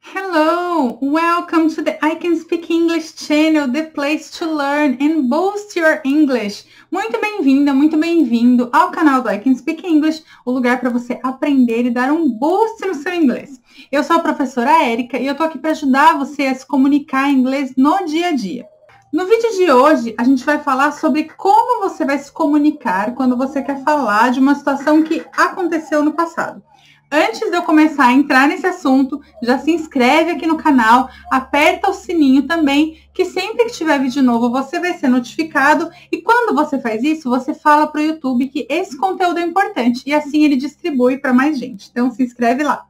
Hello, welcome to the I Can Speak English channel, the place to learn and boost your English. Muito bem-vinda, muito bem-vindo ao canal do I Can Speak English, o lugar para você aprender e dar um boost no seu inglês. Eu sou a professora Érica e eu tô aqui para ajudar você a se comunicar em inglês no dia a dia. No vídeo de hoje, a gente vai falar sobre como você vai se comunicar quando você quer falar de uma situação que aconteceu no passado. Antes de eu começar a entrar nesse assunto, já se inscreve aqui no canal, aperta o sininho também, que sempre que tiver vídeo novo você vai ser notificado. E quando você faz isso, você fala para o YouTube que esse conteúdo é importante e assim ele distribui para mais gente. Então se inscreve lá.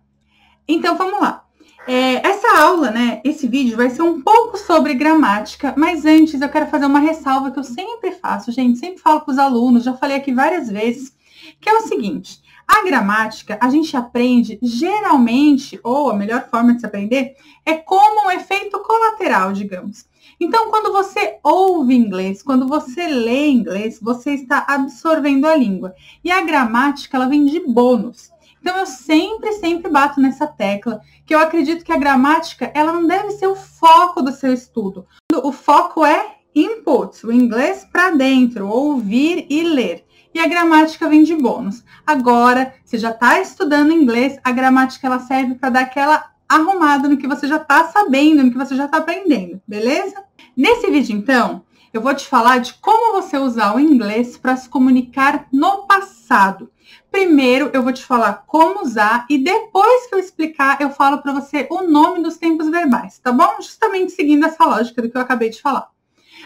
Então vamos lá. Essa aula, esse vídeo vai ser um pouco sobre gramática, mas antes eu quero fazer uma ressalva que eu sempre faço, gente, sempre falo para os alunos, já falei aqui várias vezes, que é o seguinte: a gramática a gente aprende geralmente, ou a melhor forma de se aprender, é como um efeito colateral, digamos. Então, quando você ouve inglês, quando você lê inglês, você está absorvendo a língua. E a gramática, ela vem de bônus. Então, eu sempre bato nessa tecla, que eu acredito que a gramática, ela não deve ser o foco do seu estudo. O foco é input, o inglês para dentro, ouvir e ler. E a gramática vem de bônus. Agora, você já está estudando inglês, a gramática ela serve para dar aquela arrumada no que você já está sabendo, no que você já está aprendendo, beleza? Nesse vídeo, então, eu vou te falar de como você usar o inglês para se comunicar no passado. Primeiro, eu vou te falar como usar e depois que eu explicar, eu falo para você o nome dos tempos verbais, tá bom? Justamente seguindo essa lógica do que eu acabei de falar.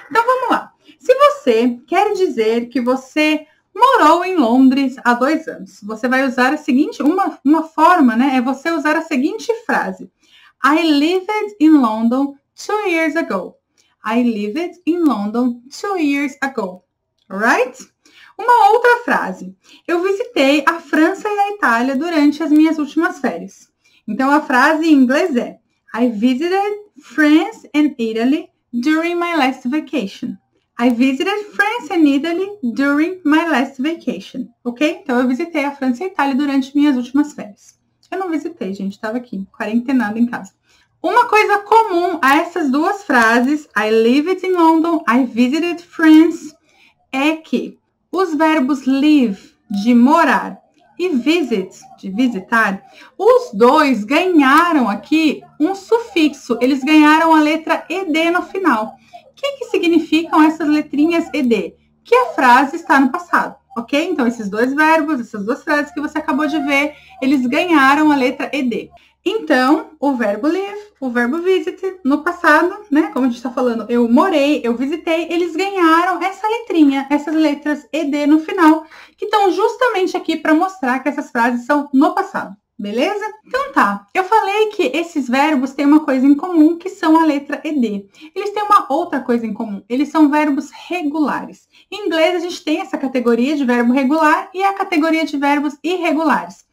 Então, vamos lá. Se você quer dizer que você morou em Londres há 2 anos, você vai usar a seguinte, uma forma, é você usar a seguinte frase. I lived in London 2 years ago. I lived in London 2 years ago. Alright? Uma outra frase. Eu visitei a França e a Itália durante as minhas últimas férias. Então, a frase em inglês é I visited France and Italy during my last vacation. I visited France and Italy during my last vacation. Ok? Então, eu visitei a França e a Itália durante minhas últimas férias. Eu não visitei, gente. Estava aqui, quarentenada em casa. Uma coisa comum a essas duas frases, I lived in London, I visited France, é que os verbos live, de morar, e visit, de visitar, os dois ganharam aqui um sufixo. Eles ganharam a letra ed no final. O que significam essas letrinhas ed? Que a frase está no passado, ok? Então, esses dois verbos, essas duas frases que você acabou de ver, eles ganharam a letra ed. Então, o verbo live, o verbo visit, no passado, como a gente está falando, eu morei, eu visitei, eles ganharam essa letrinha, essas letras ed no final, que estão justamente aqui para mostrar que essas frases são no passado, beleza? Então tá, eu falei que esses verbos têm uma coisa em comum, que são a letra ed. Eles têm uma outra coisa em comum, eles são verbos regulares. Em inglês, a gente tem essa categoria de verbo regular e a categoria de verbos irregulares.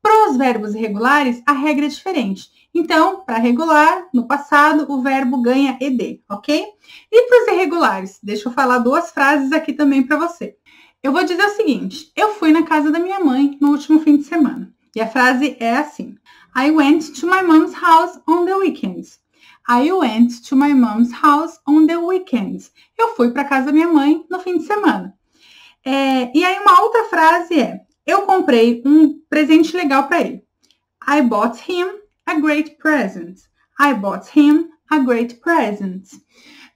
Para os verbos irregulares, a regra é diferente. Então, para regular, no passado, o verbo ganha ed, ok? E para os irregulares, deixa eu falar 2 frases aqui também para você. Eu vou dizer o seguinte, eu fui na casa da minha mãe no último fim de semana. E a frase é assim, I went to my mom's house on the weekends. I went to my mom's house on the weekends. Eu fui para a casa da minha mãe no fim de semana. E aí uma outra frase é, eu comprei um presente legal para ele. I bought him a great present. I bought him a great present.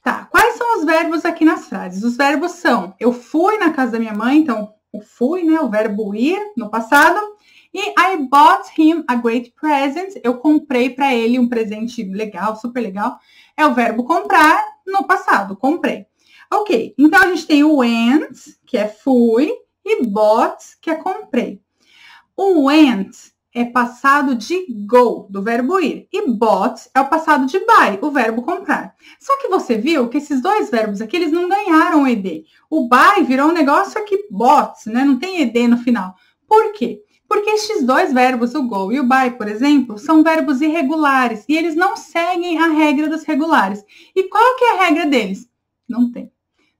Tá, quais são os verbos aqui nas frases? Os verbos são, eu fui na casa da minha mãe, então, o fui, o verbo ir, no passado. E I bought him a great present. Eu comprei para ele um presente legal, super legal. É o verbo comprar, no passado, comprei. Ok, então a gente tem o went, que é fui, e bought, que é comprei. O went é passado de go, do verbo ir. E bought é o passado de buy, o verbo comprar. Só que você viu que esses dois verbos aqui, eles não ganharam ed. O buy virou um negócio aqui, bought, Não tem ed no final. Por quê? Porque estes dois verbos, o go e o buy, por exemplo, são verbos irregulares. E eles não seguem a regra dos regulares. E qual que é a regra deles? Não tem.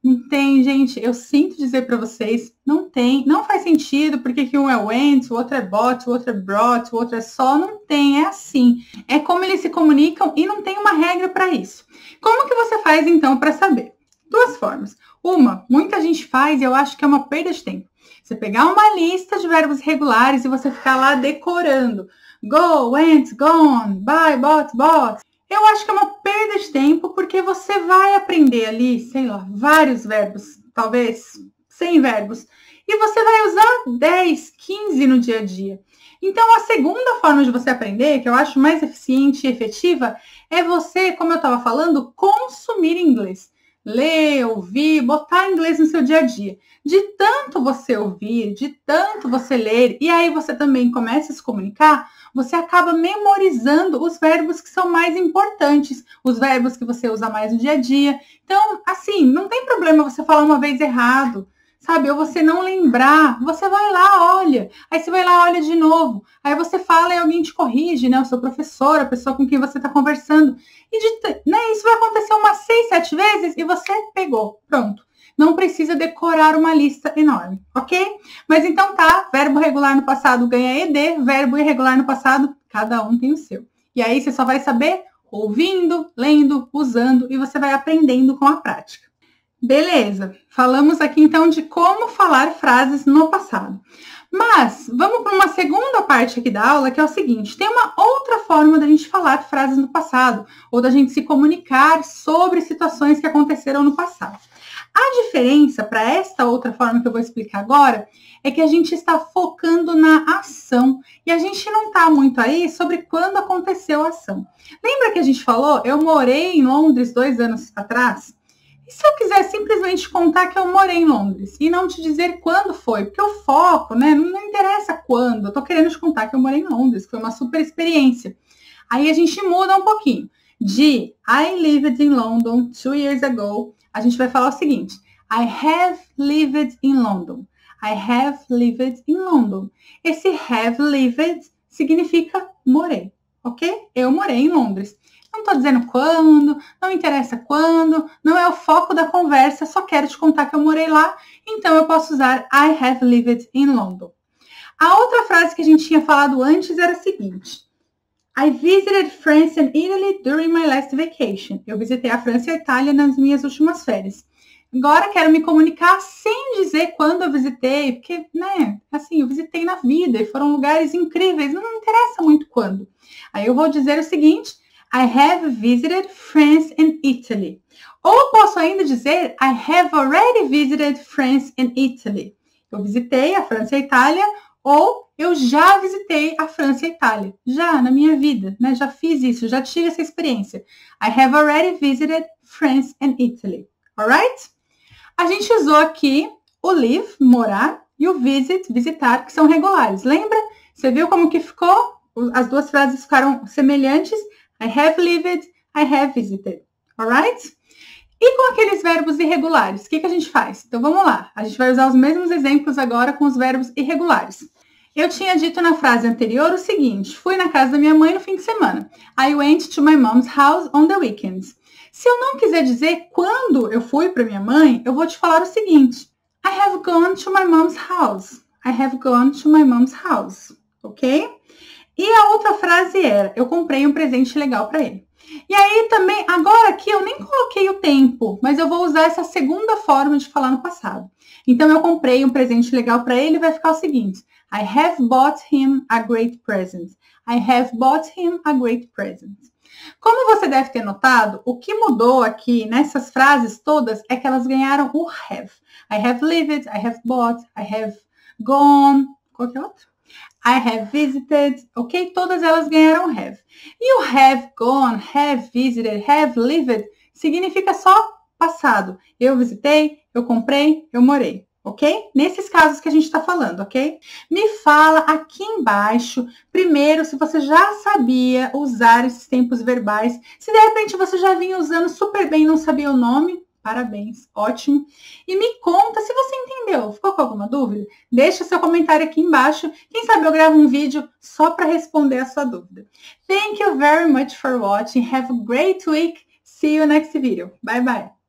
Não tem, gente, eu sinto dizer para vocês, não tem, não faz sentido, porque que um é went, o outro é bought, o outro é brought, o outro é só, não tem, é assim. É como eles se comunicam e não tem uma regra para isso. Como que você faz, então, para saber? Duas formas. Uma, muita gente faz e eu acho que é uma perda de tempo. Você pegar uma lista de verbos regulares e você ficar lá decorando. Go, went, gone, buy, bought, bought. Eu acho que é uma perda de tempo, porque você vai aprender ali, sei lá, vários verbos, talvez 100 verbos, e você vai usar 10, 15 no dia a dia. Então, a segunda forma de você aprender, que eu acho mais eficiente e efetiva, é você, como eu estava falando, consumir inglês. Ler, ouvir, botar inglês no seu dia a dia. De tanto você ouvir, de tanto você ler, e aí você também começa a se comunicar, você acaba memorizando os verbos que são mais importantes, os verbos que você usa mais no dia a dia. Então, assim, não tem problema você falar uma vez errado, sabe? Ou você não lembrar, você vai lá, olha. Aí você vai lá, olha de novo. Aí você fala e alguém te corrige, né? O seu professor, a pessoa com quem você está conversando. E né, isso vai acontecer umas 6, 7 vezes e você pegou. Pronto. Não precisa decorar uma lista enorme, ok? Mas então tá, verbo regular no passado ganha ED, verbo irregular no passado, cada um tem o seu. E aí você só vai saber ouvindo, lendo, usando e você vai aprendendo com a prática. Beleza, falamos aqui então de como falar frases no passado. Mas vamos para uma segunda parte aqui da aula, que é o seguinte, tem uma outra forma da gente falar frases no passado, ou da gente se comunicar sobre situações que aconteceram no passado. A diferença para esta outra forma que eu vou explicar agora é que a gente está focando na ação e a gente não está muito aí sobre quando aconteceu a ação. Lembra que a gente falou, eu morei em Londres 2 anos atrás? E se eu quiser simplesmente contar que eu morei em Londres e não te dizer quando foi? Porque o foco, né, não interessa quando, eu tô querendo te contar que eu morei em Londres, foi uma super experiência. Aí a gente muda um pouquinho. De I lived in London 2 years ago, a gente vai falar o seguinte, I have lived in London. I have lived in London. Esse have lived significa morei, ok? Eu morei em Londres. Não estou dizendo quando, não interessa quando, não é o foco da conversa, só quero te contar que eu morei lá, então eu posso usar I have lived in London. A outra frase que a gente tinha falado antes era a seguinte, I visited France and Italy during my last vacation. Eu visitei a França e a Itália nas minhas últimas férias. Agora quero me comunicar sem dizer quando eu visitei, porque, né, assim, eu visitei na vida e foram lugares incríveis, não interessa muito quando. Aí eu vou dizer o seguinte, I have visited France and Italy. Ou posso ainda dizer, I have already visited France and Italy. Eu visitei a França e a Itália, ou eu já visitei a França e a Itália. Já, na minha vida, né? Já fiz isso, já tive essa experiência. I have already visited France and Italy. Alright? A gente usou aqui o live, morar, e o visit, visitar, que são regulares. Lembra? Você viu como que ficou? As duas frases ficaram semelhantes. I have lived, I have visited. Alright? E com aqueles verbos irregulares, o que a gente faz? Então, vamos lá. A gente vai usar os mesmos exemplos agora com os verbos irregulares. Eu tinha dito na frase anterior o seguinte, fui na casa da minha mãe no fim de semana. I went to my mom's house on the weekends. Se eu não quiser dizer quando eu fui para minha mãe, eu vou te falar o seguinte. I have gone to my mom's house. I have gone to my mom's house. Ok? E a outra frase era, eu comprei um presente legal para ele. E aí também, agora aqui eu nem coloquei o tempo, mas eu vou usar essa segunda forma de falar no passado. Então eu comprei um presente legal para ele e vai ficar o seguinte. I have bought him a great present. I have bought him a great present. Como você deve ter notado, o que mudou aqui nessas frases todas é que elas ganharam o have. I have lived, I have bought, I have gone, qualquer outro? I have visited, ok? Todas elas ganharam have. E o have gone, have visited, have lived significa só passado. Eu visitei, eu comprei, eu morei. Ok? Nesses casos que a gente está falando, ok? Me fala aqui embaixo, primeiro, se você já sabia usar esses tempos verbais. Se de repente você já vinha usando super bem e não sabia o nome, parabéns, ótimo. E me conta se você entendeu. Ficou com alguma dúvida? Deixa seu comentário aqui embaixo. Quem sabe eu gravo um vídeo só para responder a sua dúvida. Thank you very much for watching. Have a great week. See you next video. Bye, bye.